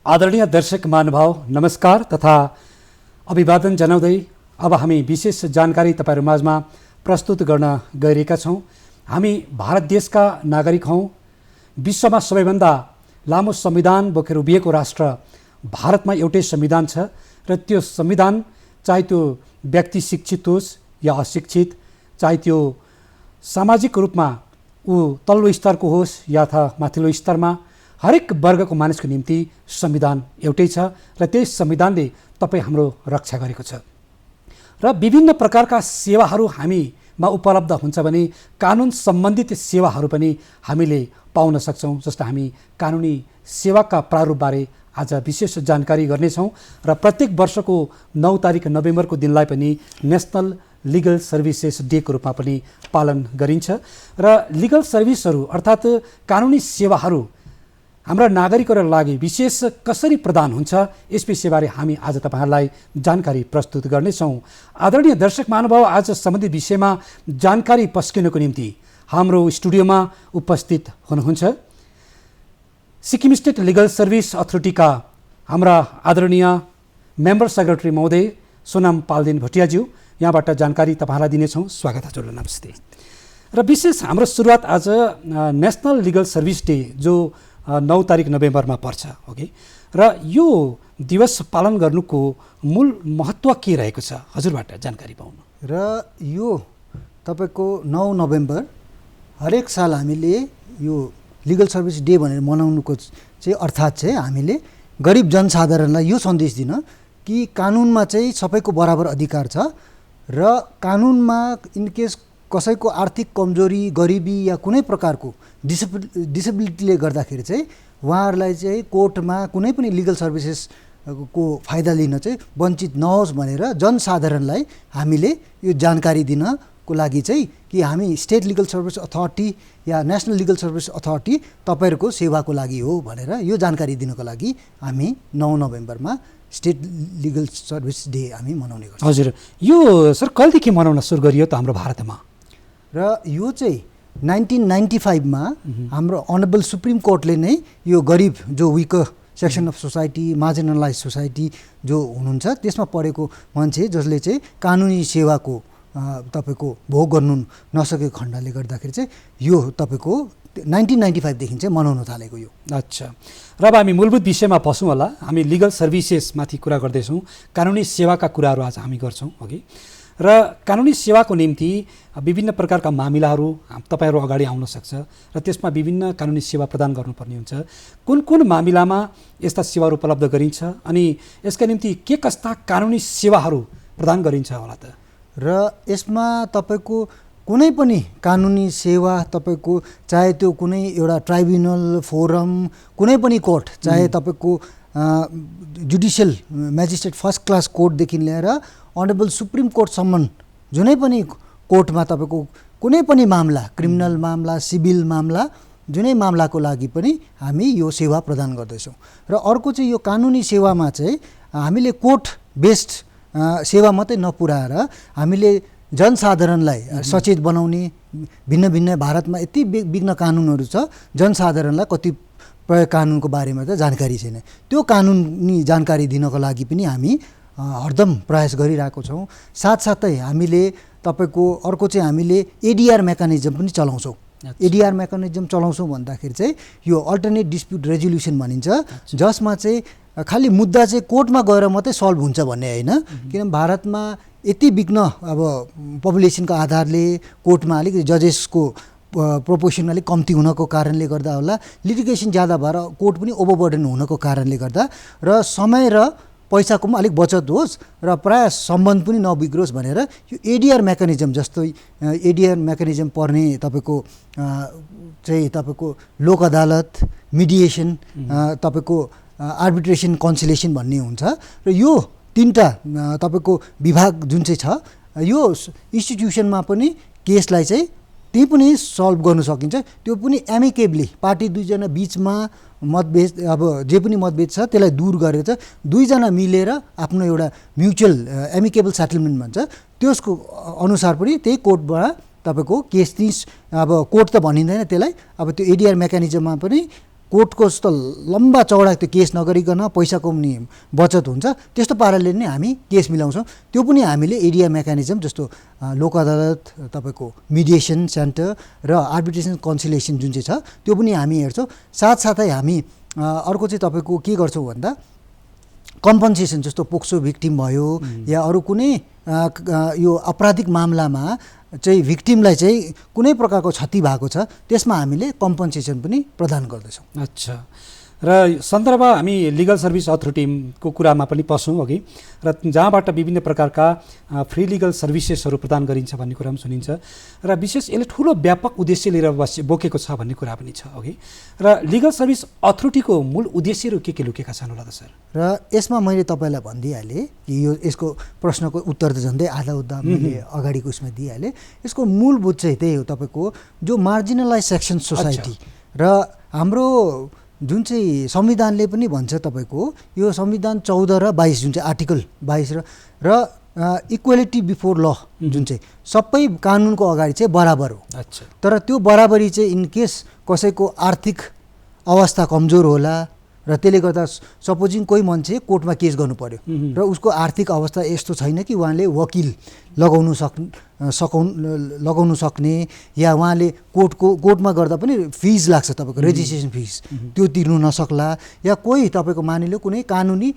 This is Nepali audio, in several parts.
आदरणीय दर्शक महानुभाव नमस्कार तथा अभिवादन जनाउँदै अब हामी विशेष जानकारी तपाईहरु माझमा प्रस्तुत गर्न गइरहेका छौं। हामी भारत देशका नागरिक हौं। विश्वमा सबैभन्दा लामो संविधान बोकेर उभिएको राष्ट्र भारतमा एउटै संविधान छ र त्यो संविधान चाहे त्यो व्यक्ति शिक्षित होस् या अशिक्षित, चाहे त्यो सामाजिक रूपमा ऊ तल्लो स्तरको होस् या माथिल्लो स्तरमा, हरेक वर्गको मानिसको निम्ति संविधान एउटै छ र त्यही संविधानले तपाई हाम्रो रक्षा गरेको छ। र विभिन्न प्रकारका सेवाहरू हामीमा उपलब्ध हुन्छ भने कानुन सम्बन्धित सेवाहरू पनि हामीले पाउन सक्छौं। जस्तो हामी कानुनी सेवाका प्रारूपबारे आज विशेष जानकारी गर्नेछौं र प्रत्येक वर्षको 9 तारिक नोभेम्बरको दिनलाई पनि नेशनल लिगल सर्भिसेस डे को रूपमा पनि पालन गरिन्छ। र लिगल सर्भिसहरू अर्थात् कानुनी सेवाहरू हाम्रा नागरिकहरूको लागि विशेष कसरी प्रदान हुन्छ यस विषयबारे हामी आज तपाईहरुलाई जानकारी प्रस्तुत गर्नेछौं। आदरणीय दर्शक महानुभाव, आज सम्बन्धित विषयमा जानकारी पस्किनको निम्ति हाम्रो स्टुडियोमा उपस्थित हुनुहुन्छ सिक्किम स्टेट लिगल सर्भिस अथोरिटीका हाम्रा आदरणीय मेम्बर सेक्रेटरी महोदय सोनाम पाल्देन भटियाज्यू। यहाँबाट जानकारी तपाईहरुलाई दिनेछौं। स्वागत हजुरलाई, नमस्ते। र विशेष हाम्रो सुरुवात आज नेशनल लिगल सर्भिस डे जो 9 तारिक नोभेम्बरमा पर्छ, ओके, र यो दिवस पालन गर्नुको मूल महत्त्व के रहेको छ हजुरबाट जानकारी पाउनु। र यो तपाईको 9 नोभेम्बर हरेक साल हामीले यो लिगल सर्भिस डे भनेर मनाउनुको चाहिँ अर्थात् चाहिँ हामीले गरिब जनसाधारणलाई यो सन्देश दिन कि कानुनमा चाहिँ सबैको बराबर अधिकार छ र कानुनमा इनकेस कसैको आर्थिक कमजोरी, गरिबी या कुनै प्रकारको डिसेबिलिटीले गर्दाखेरि चाहिँ उहाँहरूलाई चाहिँ कोर्टमा कुनै पनि लिगल सर्भिसेस को फाइदा लिन चाहिँ वञ्चित नहोस् भनेर जनसाधारणलाई हामीले यो जानकारी दिनको लागि चाहिँ कि हामी स्टेट लिगल सर्भिस अथोरिटी या नेशनल लिगल सर्भिस अथोरिटी तपाईहरुको सेवाको लागि हो भनेर यो जानकारी दिनको लागि हामी 9 नोभेम्बरमा स्टेट लिगल सर्भिस डे हामी मनाउने गर्छौं। हजुर, यो सर कहिलेदेखि मनाउन सुरु गरियो त हाम्रो भारतमा? र यो चाहिँ 1995 मा हाम्रो अनरेबल सुप्रिम कोर्टले नै यो गरिब जो weaker section of society, marginalise society जो हुनुहुन्छ त्यसमा परेको मान्छे जसले चाहिँ कानुनी सेवाको तपाईको भोग गर्नु नसकेको खण्डले गर्दाखेरि चाहिँ यो तपाईको 1995 देखि चाहिँ मनाउन थालेको यो। अच्छा, र अब हामी मूलभूत विषयमा पसौँ होला। हामी लिगल सर्भिसेस माथि कुरा गर्दैछौँ, कानुनी सेवाका कुराहरू आज हामी गर्छौँ, ओके। र कानुनी सेवाको निम्ति विभिन्न प्रकारका मामिलाहरू तपाईहरु अगाडि आउन सक्छ र त्यसमा विभिन्न कानुनी सेवा प्रदान गर्नुपर्ने हुन्छ। कुन कुन मामिलामा यस्ता सेवाहरू उपलब्ध गरिन्छ अनि यसका निम्ति के कस्ता कानुनी सेवाहरू प्रदान गरिन्छ होला त? र यसमा तपाईको कुनै पनि कानुनी सेवा तपाईको चाहे त्यो कुनै एउटा ट्राइब्युनल, फोरम, कुनै पनि कोर्ट, चाहे तपाईको जुडिशियल म्याजिस्ट्रेट फर्स्ट क्लास कोर्टदेखि लिएर अनरेबल सुप्रिम कोर्टसम्म जुनै पनि कोर्टमा तपाईको कुनै पनि मामला, क्रिमिनल मामला, सिभिल मामला, जुनै मामलाको लागि पनि हामी यो सेवा प्रदान गर्दैछौँ। र अर्को चाहिँ यो कानुनी सेवामा चाहिँ हामीले कोर्ट बेस्ड सेवा मात्रै नपुर्याएर हामीले जनसाधारणलाई सचेत बनाउने, भिन्न भिन्न भारतमा यति विघ्न कानुनहरू छ, जनसाधारणलाई कतिपय कानुनको बारेमा त जानकारी छैन। त्यो कानुनी जानकारी दिनको लागि पनि हामी हरदम प्रयास गरिरहेको छौँ। साथसाथै हामीले तपाईको अर्को चाहिँ हामीले एडीआर मेकानिजम पनि चलाउँछौँ। एडीआर मेकानिजम चलाउँछौँ भन्दाखेरि चाहिँ यो अल्टरनेट डिस्प्युट रेजोल्युसन भनिन्छ, जसमा चाहिँ खालि मुद्दा चाहिँ कोर्टमा गएर मात्रै सल्भ हुन्छ भन्ने होइन। किन भारतमा यति विघ्न अब पपुलेसनको आधारले कोर्टमा अलिकति जजेसको प्रोपोर्सन अलिक कम्ती हुनको कारणले गर्दा होला, लिटिगेसन ज्यादा भएर कोर्ट पनि ओभरबर्डन हुनको कारणले गर्दा र समय र पैसाको पनि अलिक बचत होस् र प्राय सम्बन्ध पनि नबिग्रोस् भनेर यो एडीआर मेकानिजम जस्तो एडीआर मेकानिजम पर्ने तपाईको चाहिँ तपाईको लोक अदालत, मिडिएसन, तपाईको आर्बिट्रेसन, कन्सिलेसन भन्ने हुन्छ। र यो तीनटा तपाईको विभाग जुन चाहिँ छ यो इन्स्टिट्युसनमा पनि केसलाई चाहिँ त्यही पनि सल्भ गर्न सकिन्छ। त्यो पनि एमिकेबली पार्टी दुईजना बीचमा मतभेद, अब जे पनि मतभेद छ त्यसलाई दूर गरेर चाहिँ दुईजना मिलेर आफ्नो एउटा म्युचुअल एमिकेबल सेटलमेन्ट भन्छ, त्यसको अनुसार पनि त्यही कोर्टबाट तपाईको केस अब कोर्ट त भनिँदैन त्यसलाई, अब त्यो एडीआर मेकानिजममा पनि कोर्टको जस्तो लम्बा चौडा त्यो केस नगरिकन पैसा कमाउने बचत हुन्छ, त्यस्तो पाराले नै हामी केस मिलाउँछौँ। त्यो पनि हामीले एरिया मेकानिजम जस्तो लोक अदालत, तपाईँको मिडिएसन सेन्टर र आर्बिट्रेसन कन्सिलेसन जुन चाहिँ छ त्यो पनि हामी हेर्छौँ। साथसाथै हामी अर्को चाहिँ तपाईँको के गर्छौँ भन्दा कम्पन्सेसन जस्तो पोक्सो भिक्टिम भयो या अरू कुनै यो आपराधिक मामलामा चाहिँ भिक्टिमलाई चाहिँ कुनै प्रकारको क्षति भएको छ त्यसमा हामीले कम्पन्सेसन पनि प्रदान गर्दछौँ। अच्छा, र सन्दर्भ हामी लिगल सर्भिस अथोरिटीको कुरामा पनि पसौँ अघि, र जहाँबाट विभिन्न प्रकारका फ्री लिगल सर्भिसेसहरू प्रदान गरिन्छ भन्ने कुरा पनि सुनिन्छ, र विशेष यसले ठुलो व्यापक उद्देश्य लिएर बोकेको छ भन्ने कुरा पनि छ अघि। र लिगल सर्भिस अथोरिटीको मूल उद्देश्यहरू के लुकेका छन् होला त सर? र यसमा मैले तपाईँलाई भनिदिइहालेँ कि यो यसको प्रश्नको उत्तर त झन्डै आधा उद्धा मैले अगाडिको उसमा दिइहालेँ। यसको मूलभूत चाहिँ त्यही हो, तपाईँको जो मार्जिनलाइज सेक्सन सोसाइटी र हाम्रो जुन चाहिँ संविधानले पनि भन्छ तपाईँको यो संविधान 14 र 22 जुन चाहिँ आर्टिकल 22 र इक्वेलिटी बिफोर ल जुन चाहिँ सबै कानुनको अगाडि चाहिँ बराबर हो। अच्छा, तर त्यो बराबरी चाहिँ इन केस कसैको आर्थिक अवस्था कमजोर होला र त्यसले गर्दा सपोजिङ कोही मान्छे कोर्टमा केस गर्नु पर्यो र उसको आर्थिक अवस्था यस्तो छैन कि उहाँले वकिल लगाउनु सक्ने या उहाँले कोर्टमा गर्दा पनि फिज लाग्छ तपाईँको रेजिस्ट्रेसन फिज, त्यो तिर्नु नसक्ला, या कोही तपाईँको मानिलियो कुनै कानुनी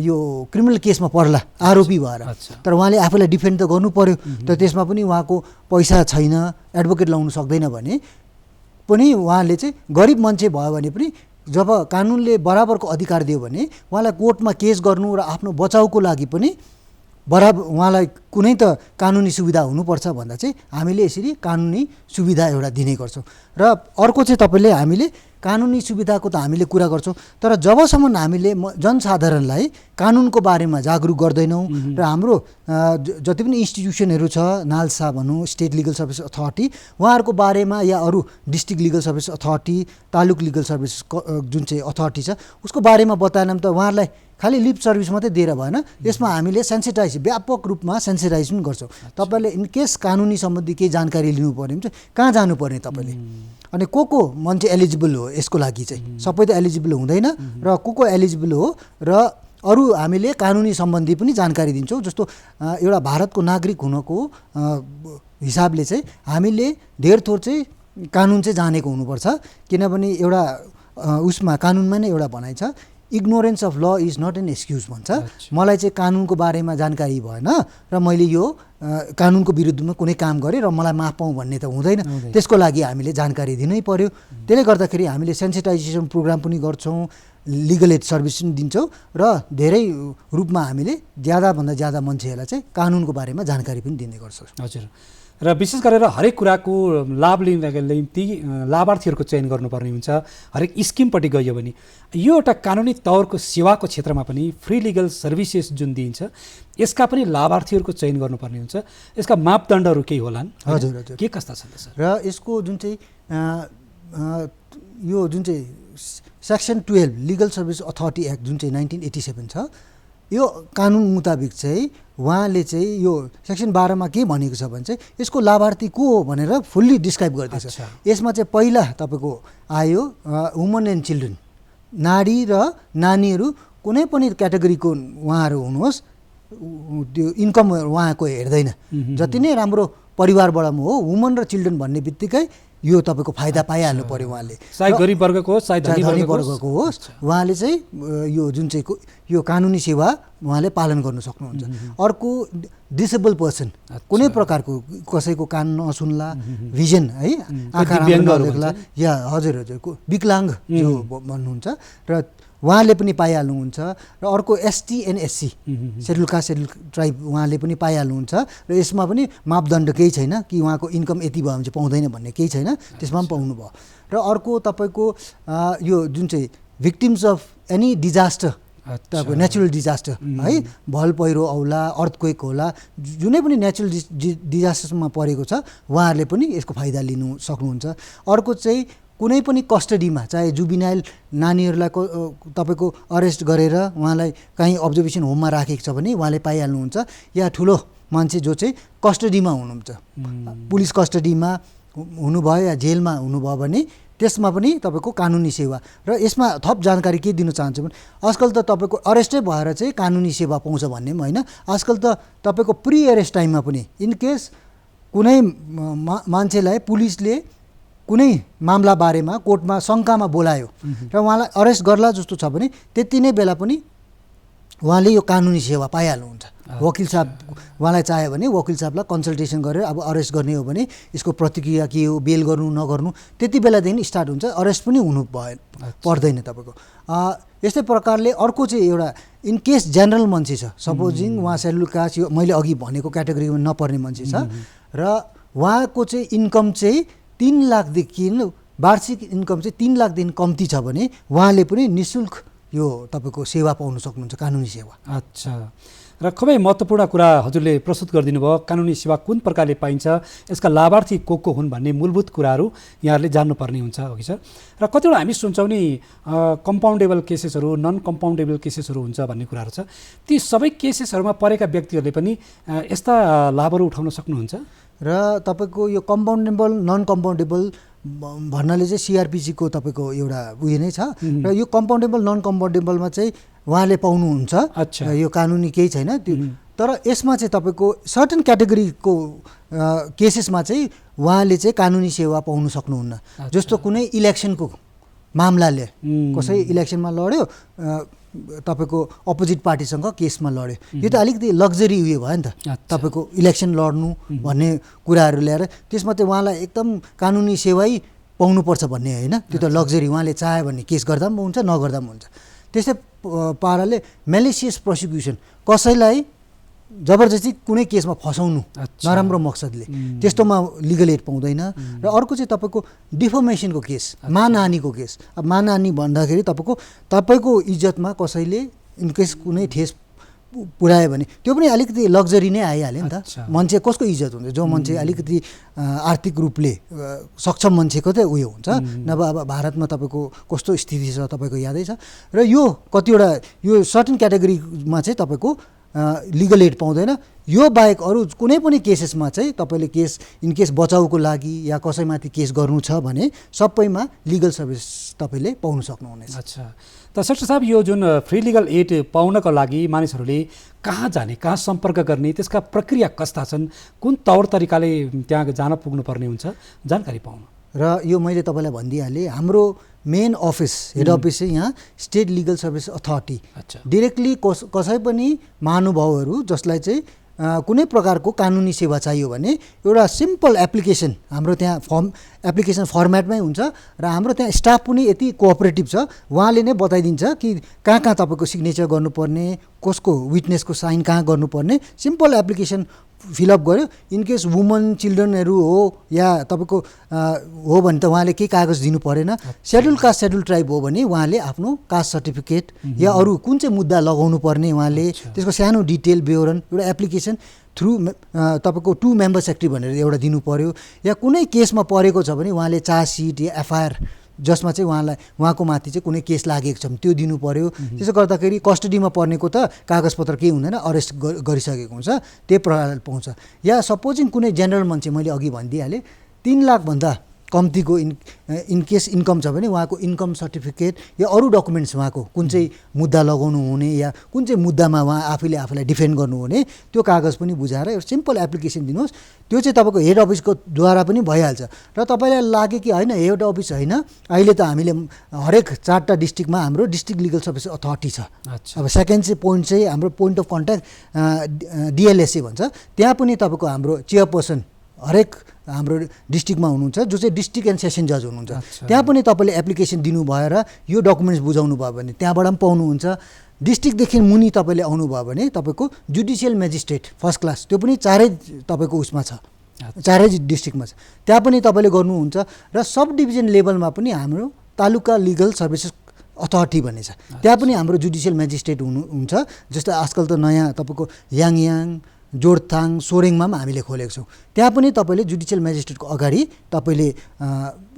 यो क्रिमिनल केसमा पर्ला आरोपी भएर, तर उहाँले आफूलाई डिफेन्ड त गर्नु पर्यो, तर त्यसमा पनि उहाँको पैसा छैन, एडभोकेट लाउनु सक्दैन भने पनि उहाँले चाहिँ गरिब मान्छे भयो भने पनि जब कानुनले बराबरको अधिकार दियो भने उहाँलाई कोर्टमा केस गर्नु र आफ्नो बचाउको लागि पनि बराबर उहाँलाई कुनै त कानुनी सुविधा हुनुपर्छ भन्दा चाहिँ हामीले यसरी कानुनी सुविधा एउटा दिने गर्छौँ। र अर्को चाहिँ तपाईँले हामीले कानुनी सुविधाको त हामीले कुरा गर्छौँ, तर जबसम्म हामीले जनसाधारणलाई कानुनको बारेमा जागरुक गर्दैनौँ र हाम्रो जति पनि इन्स्टिट्युसनहरू छ, नालसा भनौँ, स्टेट लिगल सर्भिस अथोरिटी, उहाँहरूको बारेमा या अरू डिस्ट्रिक्ट लिगल सर्भिस अथोरिटी, तालुक लिगल सर्भिस जुन चाहिँ अथोरिटी छ उसको बारेमा बताएनौँ त उहाँहरूलाई खालि लिप सर्भिस मात्रै दिएर भएन, यसमा हामीले सेन्सिटाइज व्यापक रूपमा सेन्सिटाइज पनि गर्छौँ। तपाईँले इनकेस कानुनी सम्बन्धी केही जानकारी लिनु पऱ्यो भने चाहिँ कहाँ जानुपर्ने तपाईँले, अनि को मान्छे एलिजिबल हो यसको लागि चाहिँ, सबै त एलिजिबल हुँदैन र को एलिजिबल हो, र अरू हामीले कानुनी सम्बन्धी पनि जानकारी दिन्छौँ। जस्तो एउटा भारतको नागरिक हुनको हिसाबले चाहिँ हामीले धेर थोर चाहिँ कानुन चाहिँ जानेको हुनुपर्छ, किनभने एउटा उसमा कानुनमा नै एउटा भनाइ छ, इग्नोरेन्स अफ ल इज नट एन एक्सक्युज भन्छ। मलाई चाहिँ कानुनको बारेमा जानकारी भएन र मैले यो कानुनको विरुद्धमा कुनै काम गरेँ र मलाई माफ पाऊँ भन्ने त हुँदैन, त्यसको लागि हामीले जानकारी दिनै पर्यो। त्यसले गर्दाखेरि हामीले सेन्सिटाइजेसन प्रोग्राम पनि गर्छौँ, लिगल एड सर्भिस पनि दिन्छौँ र धेरै रूपमा हामीले ज्यादाभन्दा ज्यादा मान्छेहरूलाई चाहिँ कानुनको बारेमा जानकारी पनि दिने गर्छौँ। हजुर, र विशेष गरेर हरेक कुराको लाभ लिनका निम्ति लाभार्थीहरूको चयन गर्नुपर्ने हुन्छ। हरेक स्किमपट्टि गयो भने यो एउटा कानुनी तौरको सेवाको क्षेत्रमा पनि फ्री लिगल सर्भिसेस जुन दिइन्छ यसका पनि लाभार्थीहरूको चयन गर्नुपर्ने हुन्छ। यसका मापदण्डहरू केही होलान्? हजुर हजुर, के कस्ता छन् सर? र यसको जुन चाहिँ यो जुन चाहिँ section 12 legal service authority act जुन चाहिँ 1987 छ, यो कानुन मुताबिक चाहिँ उहाँले चाहिँ यो सेक्सन 12 मा के भनेको छ भने चाहिँ यसको लाभार्थी को हो भनेर फुल्ली डिस्क्राइब गर्दैछ। यसमा चाहिँ पहिला तपाईँको आयो वुमन एन्ड चिल्ड्रेन, नारी र नानीहरू कुनै पनि क्याटेगोरीको उहाँहरू हुनुहोस्, त्यो इन्कम उहाँको हेर्दैन, जति नै राम्रो परिवारबाट हो वुमन र चिल्ड्रेन भन्ने बित्तिकै यो तपाईँको फाइदा पाइहाल्नु पर्यो उहाँले, चाहे गरिब वर्गको होस् चाहे धनी वर्गको होस्, उहाँले चाहिँ यो जुन चाहिँ यो कानुनी सेवा उहाँले पालन गर्न सक्नुहुन्छ। अर्को डिसेबल पर्सन, कुनै प्रकारको कसैको कान नसुन्ला, भिजन है आँखा नदेख्ला या हजुर हजुर विकलाङ्ग जो भन्नुहुन्छ र उहाँले पनि पाइहाल्नुहुन्छ। र अर्को ST and SC schedule caste schedule tribe उहाँले पनि पाइहाल्नुहुन्छ र यसमा पनि मापदण्ड केही छैन कि उहाँको इन्कम यति भयो भने चाहिँ पाउँदैन भन्ने केही छैन, त्यसमा पनि पाउनुभयो। र अर्को तपाईँको यो जुन चाहिँ भिक्टिम्स अफ एनी डिजास्टर, तपाईँको नेचुरल डिजास्टर है, भल पहिरो औला, अर्थक्वेक होला, जुनै पनि नेचुरल डिजास्टरमा परेको छ उहाँहरूले पनि यसको फाइदा लिनु सक्नुहुन्छ। अर्को चाहिँ कुनै पनि कस्टडीमा चाहे जुबिनाइल नानीहरूलाई तपाईँको अरेस्ट गरेर उहाँलाई कहीँ अब्जर्भेसन होममा राखेको छ भने उहाँले पाइहाल्नुहुन्छ, या ठुलो मान्छे जो चाहिँ कस्टडीमा हुनुहुन्छ, पुलिस कस्टडीमा हुनुभयो या जेलमा हुनुभयो भने त्यसमा पनि तपाईँको कानुनी सेवा। र यसमा थप जानकारी के दिन चाहन्छु भने आजकल त तपाईँको अरेस्टै भएर चाहिँ कानुनी सेवा पाउँछ भन्ने पनि होइन, आजकल त तपाईँको प्रि एरेस्ट टाइममा पनि इनकेस कुनै मान्छेलाई पुलिसले कुनै मामला बारेमा कोर्टमा शङ्कामा बोलायो र उहाँलाई अरेस्ट गर्ला जस्तो छ भने त्यति नै बेला पनि उहाँले यो कानुनी सेवा पाइहाल्नुहुन्छ। वकिल साहब उहाँलाई चाह्यो भने वकिल साहबलाई कन्सल्टेसन गरेर अब अरेस्ट गर्ने हो भने यसको प्रतिक्रिया के हो, बेल गर्नु नगर्नु, त्यति बेलादेखि स्टार्ट हुन्छ, अरेस्ट पनि हुनु पर्दैन तपाईँको। यस्तै प्रकारले अर्को चाहिँ एउटा इनकेस जेनरल मान्छे छ, सपोजिङ उहाँ सेड्युल कास्ट यो मैले अघि भनेको क्याटेगोरीमा नपर्ने मान्छे छ र उहाँको चाहिँ इन्कम चाहिँ 3 लाखदेखि वार्षिक इन्कम चाहिँ 3 लाखदेखि कम्ती छ भने उहाँले पनि निःशुल्क यो तपाईँको सेवा पाउन सक्नुहुन्छ, कानुनी सेवा। अच्छा, र खुबै महत्त्वपूर्ण कुरा हजुरले प्रस्तुत गरिदिनु भयो। कानुनी सेवा कुन प्रकारले पाइन्छ, यसका लाभार्थी को हुन् भन्ने मूलभूत कुराहरू यहाँहरूले जान्नुपर्ने हुन्छ, हो कि सर? र कतिवटा हामी सुन्छौँ नि कम्पाउन्डेबल केसेसहरू, नन कम्पाउन्डेबल केसेसहरू हुन्छ भन्ने कुराहरू छ। ती सबै केसेसहरूमा परेका व्यक्तिहरूले पनि यस्ता लाभहरू उठाउन सक्नुहुन्छ? र तपाईँको यो कम्पाउन्डेबल नन कम्पाउन्डेबल भन्नाले चाहिँ सिआरपिसीको तपाईँको एउटा उयो नै छ र यो कम्पाउन्डेबल नन कम्पाउन्डेबलमा चाहिँ उहाँले पाउनुहुन्छ। यो कानुनी केही छैन त्यो, तर यसमा चाहिँ तपाईँको सर्टन क्याटेगोरीको केसेसमा चाहिँ उहाँले चाहिँ कानुनी सेवा पाउन सक्नुहुन्न। जस्तो कुनै इलेक्सनको मामलाले कसै इलेक्सनमा लड्यो, तपाईँको अपोजिट पार्टीसँग केसमा लड्यो, यो त अलिकति लग्जरी उयो भयो नि त, तपाईँको इलेक्सन लड्नु भन्ने कुराहरू ल्याएर त्यसमा चाहिँ उहाँलाई एकदम कानुनी सेवै पाउनुपर्छ भन्ने होइन, त्यो त लग्जरी, उहाँले चाह्यो भने केस गर्दा पनि हुन्छ नगर्दा पनि हुन्छ। त्यस्तै पाराले मेलिसियस प्रोसिक्युसन, कसैलाई जबरजस्ती कुनै केसमा फसाउनु नराम्रो मकसदले, त्यस्तोमा लिगल एड पाउँदैन। र अर्को चाहिँ तपाईँको डिफर्मेसनको केस, मानहानिको केस। अब मानहानि भन्दाखेरि तपाईँको इज्जतमा कसैले इनकेस कुनै ठेस पुऱ्यायो भने त्यो पनि अलिकति लग्जरी नै आइहाल्यो नि त। मान्छे कसको इज्जत हुन्छ, जो मान्छे अलिकति आर्थिक रूपले सक्षम मान्छेको चाहिँ उयो हुन्छ, नभए अब भारतमा तपाईँको कस्तो स्थिति छ तपाईँको यादै छ। र यो कतिवटा यो सर्टन क्याटेगोरीमा चाहिँ तपाईँको लिगल एड पाउँदैन। यो बाहेक अरू कुनै पनि केसेसमा चाहिँ तपाईँले केस इनकेस बचाउको लागि या कसैमाथि केस गर्नु छ भने सबैमा लिगल सर्भिस तपाईँले पाउन सक्नुहुनेछ। अच्छा, त श्रेष्ठ साहब, यो जुन फ्री लिगल एड पाउनको लागि मानिसहरूले कहाँ जाने, कहाँ सम्पर्क गर्ने, त्यसका प्रक्रिया कस्ता छन्, कुन तौर तरिकाले त्यहाँ जान पुग्नुपर्ने हुन्छ, जानकारी पाउनु? र यो मैले तपाईँलाई भनिदिइहालेँ, हाम्रो मेन अफिस, हेड अफिस चाहिँ यहाँ state legal service authority. Directly कसै पनि महानुभावहरू जसलाई चाहिँ कुनै प्रकारको कानुनी सेवा चाहियो भने एउटा सिम्पल एप्लिकेसन हाम्रो त्यहाँ एप्लिकेसन फर्मेटमै हुन्छ र हाम्रो त्यहाँ स्टाफ पनि यति कोअपरेटिभ छ, उहाँले नै बताइदिन्छ कि कहाँ कहाँ तपाईँको सिग्नेचर गर्नुपर्ने, कसको विटनेसको साइन कहाँ गर्नुपर्ने। सिम्पल एप्लिकेसन फिलअप गर्यो, इनकेस वुमन चिल्ड्रनहरू हो या तपाईँको हो भने त उहाँले केही कागज दिनु परेन। सेड्युल कास्ट सेड्युल ट्राइब हो भने उहाँले आफ्नो कास्ट सर्टिफिकेट या अरू कुन चाहिँ मुद्दा लगाउनु पर्ने उहाँले त्यसको सानो डिटेल विवरण एउटा एप्लिकेसन थ्रु तपाईँको 2 मेम्बर सेक्रेटरी भनेर एउटा दिनु पर्यो। या कुनै केसमा परेको छ भने उहाँले चार्जसिट या एफआइआर जसमा चाहिँ उहाँको माथि चाहिँ कुनै केस लागेको छ भने त्यो दिनु पर्यो। त्यसो गर्दाखेरि कस्टडीमा पर्नेको त कागजपत्र केही हुँदैन, अरेस्ट गरिसकेको हुन्छ, त्यही प्रकारले पाउँछ। या सपोजिङ कुनै जेनरल मान्छे, मैले अघि भनिदिइहालेँ, 3 लाखभन्दा कम्तीको इनकेस इन्कम छ भने उहाँको इन्कम सर्टिफिकेट या अरू डकुमेन्ट्स उहाँको कुन चाहिँ मुद्दा लगाउनु हुने या कुन चाहिँ मुद्दामा उहाँ आफैले आफूलाई डिफेन्ड गर्नुहुने त्यो कागज पनि बुझाएर एउटा सिम्पल एप्लिकेसन दिनुहोस्। त्यो चाहिँ तपाईँको हेड अफिसको द्वारा पनि भइहाल्छ। र तपाईँलाई लाग्यो कि होइन हेड अफिस होइन, अहिले त हामीले हरेक 4टा डिस्ट्रिक्टमा हाम्रो डिस्ट्रिक्ट लिगल सर्भिस अथोरिटी छ। अब सेकेन्ड चाहिँ पोइन्ट चाहिँ हाम्रो पोइन्ट अफ कन्ट्याक्ट डिएलएसए भन्छ, त्यहाँ पनि तपाईँको हाम्रो चेयरपर्सन हरेक हाम्रो डिस्ट्रिक्टमा हुनुहुन्छ, जो चाहिँ डिस्ट्रिक्ट एन्ड सेसन जज हुनुहुन्छ। त्यहाँ पनि तपाईँले एप्लिकेसन दिनु भएर यो डकुमेन्ट्स बुझाउनु भयो भने त्यहाँबाट पनि पाउनुहुन्छ। डिस्ट्रिक्टदेखि मुनि तपाईँले आउनुभयो भने तपाईँको जुडिसियल मेजिस्ट्रेट फर्स्ट क्लास, त्यो पनि चारै तपाईँको उसमा छ, चारै डिस्ट्रिक्टमा छ, त्यहाँ पनि तपाईँले गर्नुहुन्छ। र सब डिभिजन लेभलमा पनि हाम्रो तालुका लिगल सर्भिसेस अथोरिटी भन्ने छ, त्यहाँ पनि हाम्रो जुडिसियल मेजिस्ट्रेट हुन्छ। जस्तै आजकल त नयाँ तपाईँको याङ जोरथाङ सोरेङमा पनि हामीले खोलेको छौँ। त्यहाँ पनि तपाईँले जुडिसियल म्याजिस्ट्रेटको अगाडि तपाईँले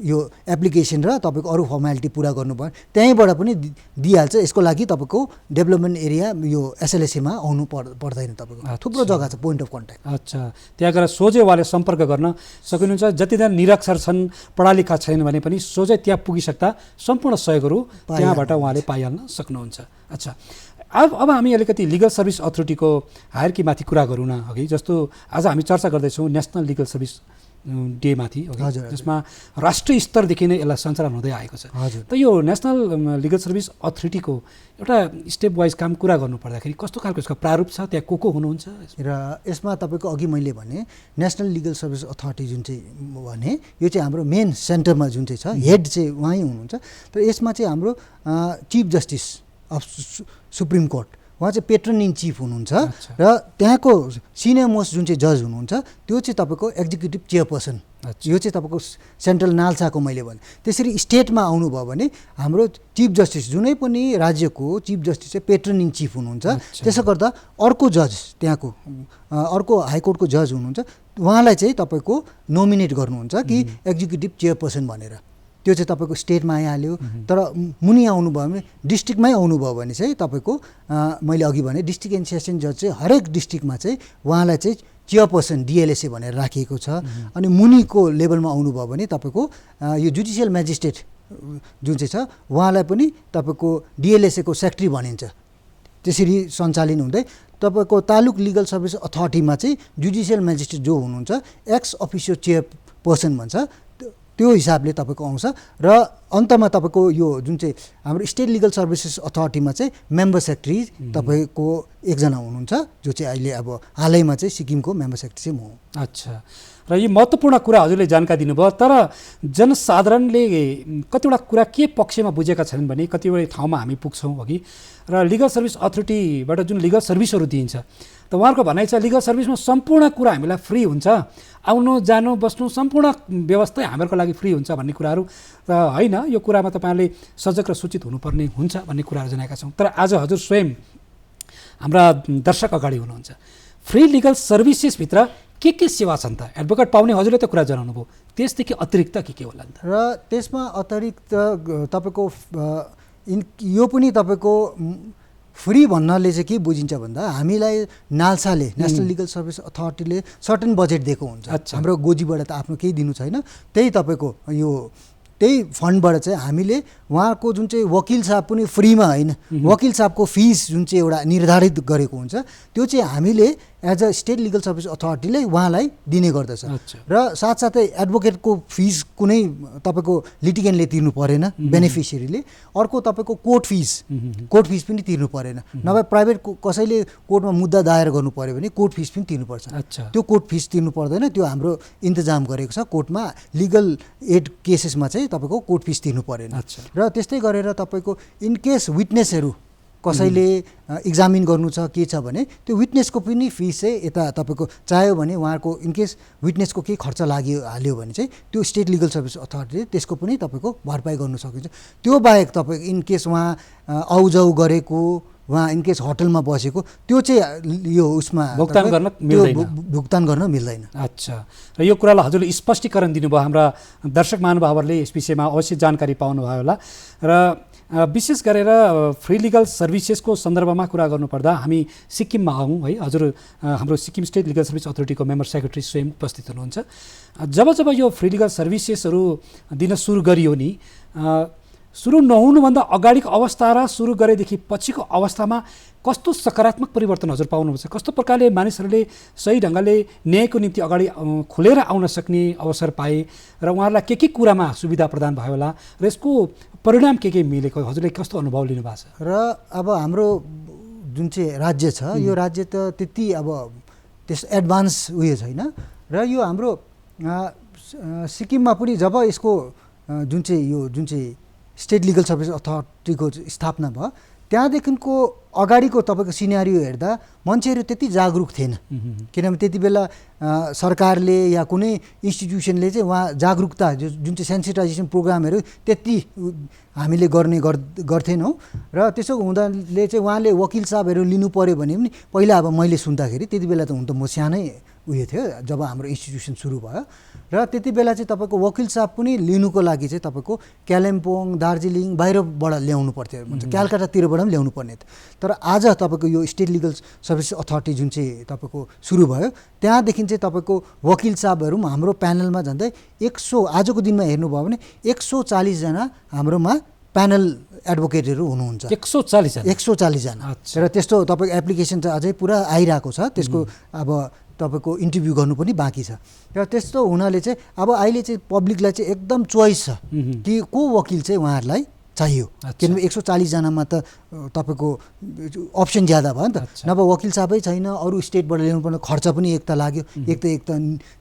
यो एप्लिकेसन र तपाईँको अरू फर्मालिटी पुरा गर्नुभयो, त्यहीँबाट पनि दिइहाल्छ। यसको लागि तपाईँको डेभलपमेन्ट एरिया यो एसएलएसीमा आउनु पर्दैन। तपाईँको थुप्रो जग्गा छ पोइन्ट अफ कन्ट्याक्ट। अच्छा, त्यहाँ गएर सोझै उहाँले सम्पर्क गर्न सक्नुहुन्छ। जतिजना निरक्षर छन्, पढालेखा छैन भने पनि सोझै त्यहाँ पुगिसक्दा सम्पूर्ण सहयोगहरू त्यहाँबाट उहाँले पाइहाल्न सक्नुहुन्छ। अच्छा, अब हामी अलिकति लिगल सर्भिस अथोरिटीको हायरकीमाथि कुरा गरौँ न। अघि जस्तो आज हामी चर्चा गर्दैछौँ नेसनल लिगल सर्भिस डे माथि, जसमा राष्ट्रिय स्तरदेखि नै यसलाई सञ्चालन हुँदै आएको छ। त यो नेसनल लिगल सर्भिस अथोरिटीको एउटा स्टेप वाइज काम कुरा गर्नु पर्दाखेरि कस्तो खालको यसको प्रारूप छ, त्यहाँ को हुनुहुन्छ र यसमा तपाईँको अघि मैले भने नेसनल लिगल सर्भिस अथोरिटी जुन चाहिँ भने यो चाहिँ हाम्रो मेन सेन्टरमा जुन चाहिँ छ, हेड चाहिँ उहाँ हुनुहुन्छ। तर यसमा चाहिँ हाम्रो chief justice of supreme court उहाँ चाहिँ पेट्रन इन चिफ हुनुहुन्छ र त्यहाँको सिनियर मोस्ट जुन चाहिँ जज हुनुहुन्छ त्यो चाहिँ तपाईँको एक्जिक्युटिभ चेयरपर्सन। यो चाहिँ तपाईँको सेन्ट्रल नालसाको मैले भने। त्यसरी स्टेटमा आउनुभयो भने हाम्रो चिफ जस्टिस जुनै पनि राज्यको चिफ जस्टिस चाहिँ पेट्रन इन चिफ हुनुहुन्छ। त्यसो गर्दा अर्को जज त्यहाँको अर्को हाइकोर्टको जज हुनुहुन्छ, उहाँलाई चाहिँ तपाईँको नोमिनेट गर्नुहुन्छ कि एक्जिक्युटिभ चेयरपर्सन भनेर। त्यो चाहिँ तपाईँको स्टेटमा आइहाल्यो। तर मुनि आउनुभयो भने डिस्ट्रिक्टमै आउनुभयो भने चाहिँ तपाईँको मैले अघि भने डिस्ट्रिक्ट एन्ड सेसन जज चाहिँ हरेक डिस्ट्रिक्टमा चाहिँ उहाँलाई चाहिँ चेयरपर्सन डिएलएसए भनेर राखिएको छ। अनि मुनिको लेभलमा आउनुभयो भने तपाईँको यो जुडिसियल म्याजिस्ट्रेट जुन चाहिँ छ उहाँलाई पनि तपाईँको डिएलएसएको सेक्रेटरी भनिन्छ। त्यसरी सञ्चालन हुँदै तपाईँको तालुक लिगल सर्भिस अथोरिटीमा चाहिँ जुडिसियल म्याजिस्ट्रेट जो हुनुहुन्छ एक्स अफिसियो चेयरपर्सन भन्छ, त्यो हिसाबले तपाईँको आउँछ। र अन्तमा तपाईँको यो जुन चाहिँ हाम्रो स्टेट लिगल सर्भिसेस अथोरिटीमा चाहिँ मेम्बर सेक्रेटरी तपाईँको एकजना हुनुहुन्छ, जो चाहिँ अहिले अब हालैमा चाहिँ सिक्किमको मेम्बर सेक्रेटरी चाहिँ म हुँ। अच्छा, र यो महत्त्वपूर्ण कुरा हजुरले जानकारी दिनुभयो। तर जनसाधारणले कतिवटा कुरा के पक्षमा बुझेका छन् भने कतिवटा ठाउँमा हामी पुग्छौँ अघि र लिगल सर्भिस अथोरिटीबाट जुन लिगल सर्भिसहरू दिइन्छ त उहाँहरूको भनाइ छ लिगल सर्भिसमा सम्पूर्ण कुरा हामीलाई फ्री हुन्छ, आउनु जानु बस्नु सम्पूर्ण व्यवस्था हामीहरूको लागि फ्री हुन्छ भन्ने कुराहरू त होइन। यो कुरामा तपाईँहरूले सजग र सूचित हुनुपर्ने हुन्छ भन्ने कुराहरू जनाएका छौँ। तर आज हजुर स्वयं हाम्रा दर्शक अगाडि हुनुहुन्छ। फ्री लिगल सर्भिसेसभित्र के सेवा छन् त? एडभोकेट पाउने हजुरले त कुरा जनाउनु भयो, त्यसदेखि अतिरिक्त के होला नि त? र त्यसमा अतिरिक्त तपाईँको यो पनि तपाईँको फ्री भन्नाले चाहिँ के बुझिन्छ भन्दा हामीलाई नालसाले नेसनल लिगल सर्भिस अथोरिटीले सर्टेन बजेट दिएको हुन्छ। हाम्रो गोजीबाट त आफ्नो केही दिनु छैन, त्यही तपाईँको यो त्यही फन्डबाट चाहिँ हामीले उहाँको जुन चाहिँ वकिल साहब पनि फ्रीमा होइन, वकिल साहबको फिस जुन चाहिँ एउटा निर्धारित गरेको हुन्छ त्यो चाहिँ हामीले as a state legal service अथोरिटीले उहाँलाई दिने गर्दछ। र साथसाथै एडभोकेटको फिस कुनै तपाईँको लिटिगेन्टले तिर्नु परेन, बेनिफिसियरीले। अर्को तपाईँको कोर्ट फिस पनि तिर्नु परेन। नभए प्राइभेट कसैले कोर्टमा मुद्दा दायर गर्नु पऱ्यो भने कोर्ट फिस पनि तिर्नुपर्छ। त्यो कोर्ट फिस तिर्नु पर्दैन, त्यो हाम्रो इन्तजाम गरेको छ। कोर्टमा लिगल एड केसेसमा चाहिँ तपाईँको कोर्ट फिस तिर्नु परेन। र त्यस्तै गरेर तपाईँको इनकेस विटनेसहरू कसैले इक्जामिन गर्नु छ के छ भने त्यो विटनेसको पनि फिस चाहिँ यता तपाईँको चाह्यो भने उहाँको इनकेस विटनेसको केही खर्च हाल्यो भने चाहिँ त्यो स्टेट लिगल सर्भिस अथोरिटीले त्यसको पनि तपाईँको भरपाई गर्नु सकिन्छ। त्यो बाहेक तपाईँको इनकेस उहाँ आउजाउ गरेको, उहाँ इनकेस होटलमा बसेको, त्यो चाहिँ यो उसमा भुक्तान गर्न मिल्दैन। अच्छा, र यो कुरालाई हजुरले स्पष्टीकरण दिनुभयो। हाम्रा दर्शक महानुभावहरूले यस विषयमा अवश्य जानकारी पाउनुभयो होला। र विशेष गरेर फ्री लिगल सर्भिसेसको सन्दर्भमा कुरा गर्नुपर्दा हामी सिक्किममा आउँ है। हजुर हाम्रो सिक्किम स्टेट लिगल सर्भिस अथोरिटीको मेम्बर सेक्रेटरी स्वयं उपस्थित हुनुहुन्छ। जब यो फ्री लिगल सर्भिसेसहरू दिन सुरु गरियो नि, सुरु नहुनुभन्दा अगाडिको अवस्था र सुरु गरेदेखि पछिको अवस्थामा कस्तो सकारात्मक परिवर्तन हजुर पाउनुहुन्छ? कस्तो प्रकारले मानिसहरूले सही ढङ्गले न्यायको निम्ति अगाडि खुलेर आउन सक्ने अवसर पाए र उहाँहरूलाई के कुरामा सुविधा प्रदान भयो होला र यसको परिणाम के मिलेको हजुरले कस्तो अनुभव लिनुभएको छ? र अब हाम्रो जुन चाहिँ राज्य छ यो राज्य त त्यति अब त्यस एडभान्स उयो छैन। र यो हाम्रो सिक्किममा पनि जब यसको जुन चाहिँ स्टेट लिगल सर्भिस अथोरिटीको स्थापना भयो त्यहाँदेखिको अगाडिको तपाईँको सिनारियो हेर्दा मान्छेहरू त्यति जागरुक थिएन, किनभने त्यति बेला सरकारले या कुनै इन्स्टिट्युसनले चाहिँ उहाँ जागरुकता जुन चाहिँ सेन्सिटाइजेसन प्रोग्रामहरू त्यति हामीले गर्थेनौँ। र त्यसो हुँदाले चाहिँ उहाँले वकिल साहबहरू लिनु पऱ्यो भने पनि पहिला अब मैले सुन्दाखेरि त्यति बेला त हुन त म सानै उयो थियो जब हाम्रो इन्स्टिट्युसन सुरु भयो, र त्यति बेला चाहिँ तपाईँको वकिल साहब पनि लिनुको लागि चाहिँ तपाईँको कालिम्पोङ, दार्जिलिङ बाहिरबाट ल्याउनु पर्थ्यो, क्यालकाटातिरबाट पनि ल्याउनु पर्ने थियो। तर आज तपाईँको यो स्टेट लिगल सर्भिस अथोरिटी जुन चाहिँ तपाईँको सुरु भयो त्यहाँदेखि चाहिँ तपाईँको वकिल साहबहरू पनि हाम्रो प्यानलमा झन्डै 100 आजको दिनमा हेर्नुभयो भने 140 जना हाम्रोमा प्यानल एडभोकेटहरू हुनुहुन्छ। 140 जना। र त्यस्तो तपाईँको एप्लिकेसन चाहिँ अझै पुरा आइरहेको छ, त्यसको अब तपाईँको इन्टरभ्यू गर्नु पनि बाँकी छ। र त्यस्तो हुनाले चाहिँ अब अहिले चाहिँ पब्लिकलाई चाहिँ एकदम चोइस छ कि को वकिल चाहिँ उहाँहरूलाई चाहियो, किनभने 140 जनामा त तपाईँको अप्सन ज्यादा भयो नि त। नभए वकिल साहबै छैन, अरू स्टेटबाट ल्याउनुपर्ने खर्च पनि एक त लाग्यो, एक त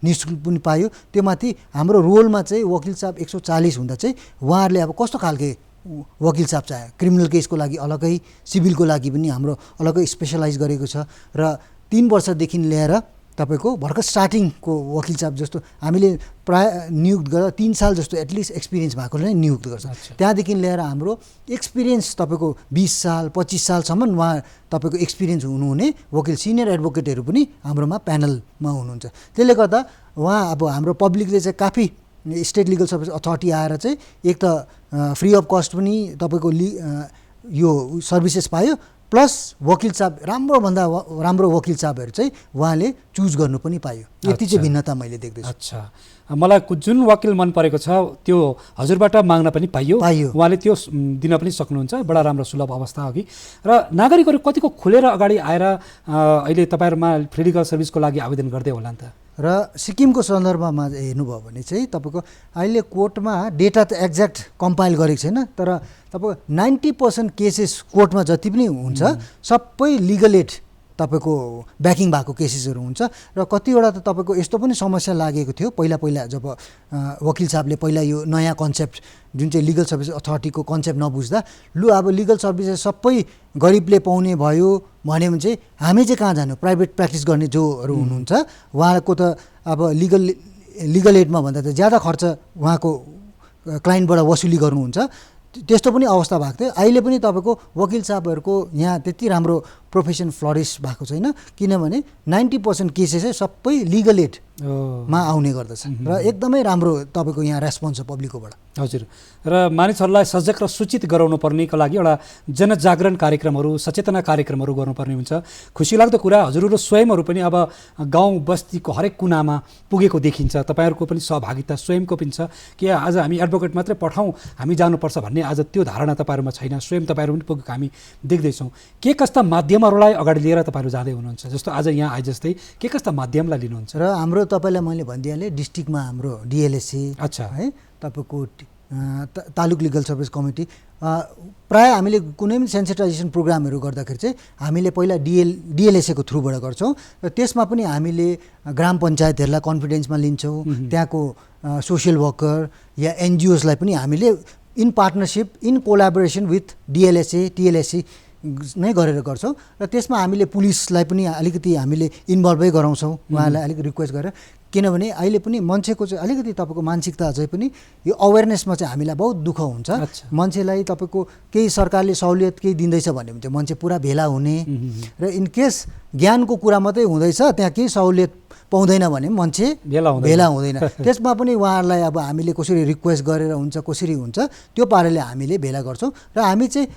निःशुल्क पनि पायो। त्यो माथि हाम्रो रोलमा चाहिँ वकिल साहब 140 हुँदा चाहिँ उहाँहरूले अब कस्तो खालके वकिल साहब चाहे, क्रिमिनल केसको लागि अलग्गै, सिभिलको लागि पनि हाम्रो अलग्गै स्पेसलाइज गरेको छ। र 3 वर्षदेखि लिएर तपाईँको भर्खर स्टार्टिङको वकिल साहब जस्तो हामीले प्राय नियुक्त गरेर 3 साल जस्तो एटलिस्ट एक्सपिरियन्स भएकोले नै नियुक्त गर्छ। त्यहाँदेखि लिएर हाम्रो एक्सपिरियन्स तपाईँको 20 साल 25 सालसम्म उहाँ तपाईँको एक्सपिरियन्स हुनुहुने वकिल सिनियर एडभोकेटहरू पनि हाम्रोमा प्यानलमा हुनुहुन्छ। त्यसले गर्दा उहाँ अब हाम्रो पब्लिकले चाहिँ काफी स्टेट लिगल सर्भिस अथोरिटी आएर चाहिँ एक त फ्री अफ कस्ट पनि तपाईँको यो सर्भिसेस पायो, प्लस वकिल साहब राम्रोभन्दा राम्रो वकिल साहबहरू चाहिँ उहाँले चुज गर्नु पनि पायो। यति चाहिँ भिन्नता मैले देख्दैछु। अच्छा, मलाई जुन वकिल मन परेको छ त्यो हजुरबाट माग्न पनि पाइयो, उहाँले त्यो दिन पनि सक्नुहुन्छ। बडा राम्रो सुलभ अवस्था अघि। र नागरिकहरू कतिको खुलेर अगाडि आएर अहिले तपाईँहरूमा फ्री लिगल सर्भिसको लागि आवेदन गर्दै होला नि त? र सिक्किमको सन्दर्भमा हेर्नुभयो भने चाहिँ तपाईँको अहिले कोर्टमा डेटा त एक्ज्याक्ट कम्पाइल गरेको छैन, तर तपाईँको 90% केसेस कोर्टमा जति पनि हुन्छ सबै लिगल एड तपाईँको ब्याकिङ भएको केसेसहरू हुन्छ। र कतिवटा त तपाईँको यस्तो पनि समस्या लागेको थियो पहिला जब वकिल साहबले पहिला यो नयाँ कन्सेप्ट जुन चाहिँ लिगल सर्भिस अथोरिटीको कन्सेप्ट नबुझ्दा लु अब लिगल सर्भिसेस सबै गरिबले पाउने भयो भने चाहिँ हामी चाहिँ कहाँ जानु, प्राइभेट प्र्याक्टिस गर्ने जोहरू हुनुहुन्छ उहाँको त अब लिगल एडमा भन्दा त ज्यादा खर्च उहाँको क्लाइन्टबाट वसुली गर्नुहुन्छ। त्यस्तो पनि अवस्था भएको थियो। अहिले पनि तपाईँको वकिल साहबहरूको यहाँ त्यति राम्रो प्रोफेसन फ्लरिस भएको छैन, किनभने 90% केसेस चाहिँ सबै लिगल एडमा आउने गर्दछ र एकदमै राम्रो तपाईँको यहाँ रेस्पोन्स छ पब्लिककोबाट। हजुर, र मानिसहरूलाई सजग र सूचित गराउनु पर्नेको लागि एउटा जनजागरण कार्यक्रमहरू, सचेतना कार्यक्रमहरू गर्नुपर्ने हुन्छ। खुसी लाग्दो कुरा हजुरहरू स्वयंहरू पनि अब गाउँ बस्तीको हरेक कुनामा पुगेको देखिन्छ। तपाईँहरूको पनि सहभागिता स्वयंको पनि छ कि आज हामी एडभोकेट मात्रै पठाउँ, हामी जानुपर्छ भन्ने आज त्यो धारणा तपाईँहरूमा छैन। स्वयं तपाईँहरू पनि पुगेको हामी देख्दैछौँ। के कस्ता माध्यमहरूलाई अगाडि लिएर तपाईँहरू जाँदै हुनुहुन्छ? जस्तो आज यहाँ आए जस्तै के कस्ता माध्यमलाई लिनुहुन्छ? र हाम्रो तपाईँलाई मैले भनिदिइहालेँ डिस्ट्रिक्टमा हाम्रो डिएलएससी, अच्छा है, तपाईँको तालुक लिगल सर्भिस कमिटी, प्राय हामीले कुनै पनि सेन्सिटाइजेसन प्रोग्रामहरू गर्दाखेरि चाहिँ हामीले पहिला डिएलएसएको थ्रुबाट गर्छौँ। र त्यसमा पनि हामीले ग्राम पञ्चायतहरूलाई कन्फिडेन्समा लिन्छौँ, त्यहाँको सोसियल वर्कर या एनजिओसलाई पनि हामीले in partnership in collaboration with DLSA TLSC नै गरेर गर्छौँ। र त्यसमा हामीले पुलिसलाई पनि अलिकति हामीले इन्भल्भै गराउँछौँ, उहाँलाई अलिक रिक्वेस्ट गरेर, किनभने अहिले पनि मान्छेको चाहिँ अलिकति तपाईँको मानसिकता अझै पनि यो अवेरनेसमा चाहिँ हामीलाई बहुत दुःख हुन्छ। मान्छेलाई तपाईँको केही सरकारले सहुलियत केही दिँदैछ भने चाहिँ मान्छे पुरा भेला हुने, र इनकेस ज्ञानको कुरा मात्रै हुँदैछ त्यहाँ केही सहुलियत पाउँदैन भने मान्छे भेला हुँदैन। त्यसमा पनि उहाँहरूलाई अब हामीले कसरी रिक्वेस्ट गरेर हुन्छ, कसरी हुन्छ त्यो पाराले हामीले भेला गर्छौँ। र हामी चाहिँ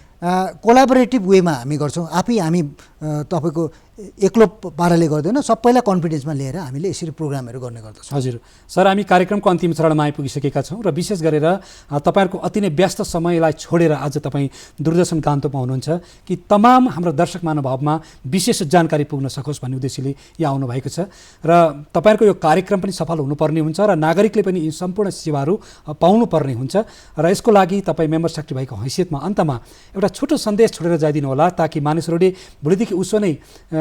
कोलाबोरेटिभ वेमा हामी गर्छौँ, आफै हामी तपाईँको एक्लो पाराले गर्दैन, सबैलाई कन्फिडेन्समा लिएर हामीले यसरी प्रोग्रामहरू गर्ने गर्दछौँ। हजुर सर, हामी कार्यक्रमको अन्तिम चरणमा आइपुगिसकेका छौँ र विशेष गरेर तपाईँहरूको अति नै व्यस्त समयलाई छोडेर आज तपाईँ दूरदर्शन गान्तोकमा हुनुहुन्छ कि तमाम हाम्रो दर्शक महानुभावमा विशेष जानकारी पुग्न सकोस् भन्ने उद्देश्यले यहाँ आउनुभएको छ। र तपाईँहरूको यो कार्यक्रम पनि सफल हुनुपर्ने हुन्छ र नागरिकले पनि यी सम्पूर्ण सेवाहरू पाउनुपर्ने हुन्छ। र यसको लागि तपाईँ मेम्बर सेक्रेटरी भएको हैसियतमा अन्तमा एउटा छोटो सन्देश छोडेर जाइदिनु होला, ताकि मानिसहरूले भोलिदेखि उसो नै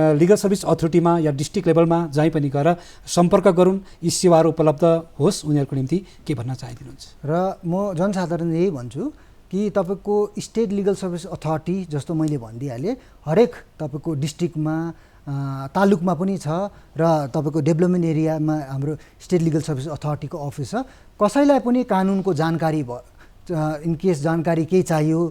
लिगल सर्भिस अथोरिटीमा या डिस्ट्रिक्ट लेभलमा जहीँ पनि गएर सम्पर्क गरून्, यी सेवाहरू उपलब्ध होस्, उनीहरूको निम्ति के भन्न चाहदिनुहुन्छ? र म जनसाधारण यही भन्छु कि तपाईँको स्टेट लिगल सर्भिस अथोरिटी जस्तो मैले भनिदिइहालेँ, हरेक तपाईँको डिस्ट्रिक्टमा तालुकमा पनि छ र तपाईँको डेभलपमेन्ट एरियामा हाम्रो स्टेट लिगल सर्भिस अथोरिटीको अफिस छ। कसैलाई पनि कानुनको जानकारी इनकेस जानकारी केही चाहियो,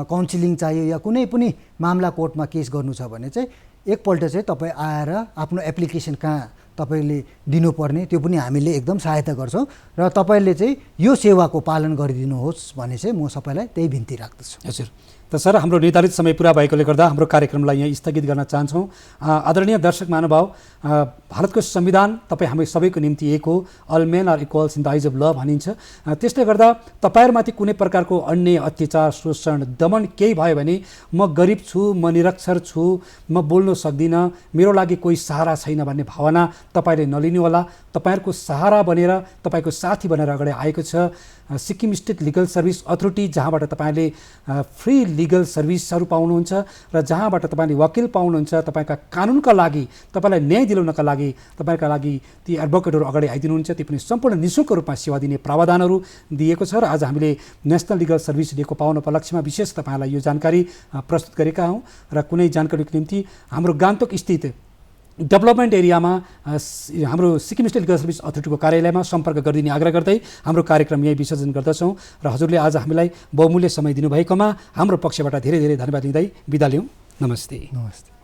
काउन्सिलिङ चाहियो या कुनै पनि मामला कोर्टमा केस गर्नु छ भने चाहिँ एकपल्ट चाहिँ तपाईँ आएर आफ्नो एप्लिकेसन कहाँ तपाईँले दिनुपर्ने त्यो पनि हामीले एकदम सहायता गर्छौँ र तपाईँले चाहिँ यो सेवाको पालन गरिदिनुहोस् भने चाहिँ म सबैलाई त्यही बिन्ती राख्दछु। हजुर, त सर हाम्रो निर्धारित समय पुरा भएकोले गर्दा हाम्रो कार्यक्रमलाई यहाँ स्थगित गर्न चाहन्छौँ। आदरणीय दर्शक महानुभाव, भारतको संविधान तपाईँ हामी सबैको निम्ति एक हो, all men are equals in the eyes of love भनिन्छ। त्यसले गर्दा तपाईँहरूमाथि कुनै प्रकारको अन्याय, अत्याचार, शोषण, दमन केही भयो भने म गरिब छु, म निरक्षर छु, म बोल्न सक्दिनँ, मेरो लागि कोही सहारा छैन भन्ने भावना तपाईँले नलिनु होला। तपाईँहरूको सहारा बनेर, तपाईँको साथी बनेर अगाडि आएको छ Sikkim state legal service authority, जहाँबाट तपाईँले फ्री लिगल सर्भिसहरू पाउनुहुन्छ र जहाँबाट तपाईँले वकिल पाउनुहुन्छ। तपाईँका कानुनका लागि, तपाईँलाई न्याय दिलाउनका लागि तपाईँका लागि ती एडभोकेटहरू अगाडि आइदिनुहुन्छ। ती पनि सम्पूर्ण निःशुल्क रूपमा सेवा दिने प्रावधानहरू दिएको छ र आज हामीले नेसनल लिगल सर्भिस डेको पाउन उपलक्ष्यमा विशेष तपाईँलाई यो जानकारी प्रस्तुत गरेका हौँ। र कुनै जानकारीको निम्ति हाम्रो गान्तोक स्थित डेभलपमेन्ट एरियामा हाम्रो सिक्किम स्टेट लिगल सर्भिस अथोरिटीको कार्यालयमा सम्पर्क गरिदिने आग्रह गर्दै हाम्रो कार्यक्रम यही विसर्जन गर्दछौँ र हजुरले आज हामीलाई बहुमूल्य समय दिनुभएकोमा हाम्रो पक्षबाट धेरै धेरै धन्यवाद दिँदै बिदा लियौँ। नमस्ते। नमस्ते।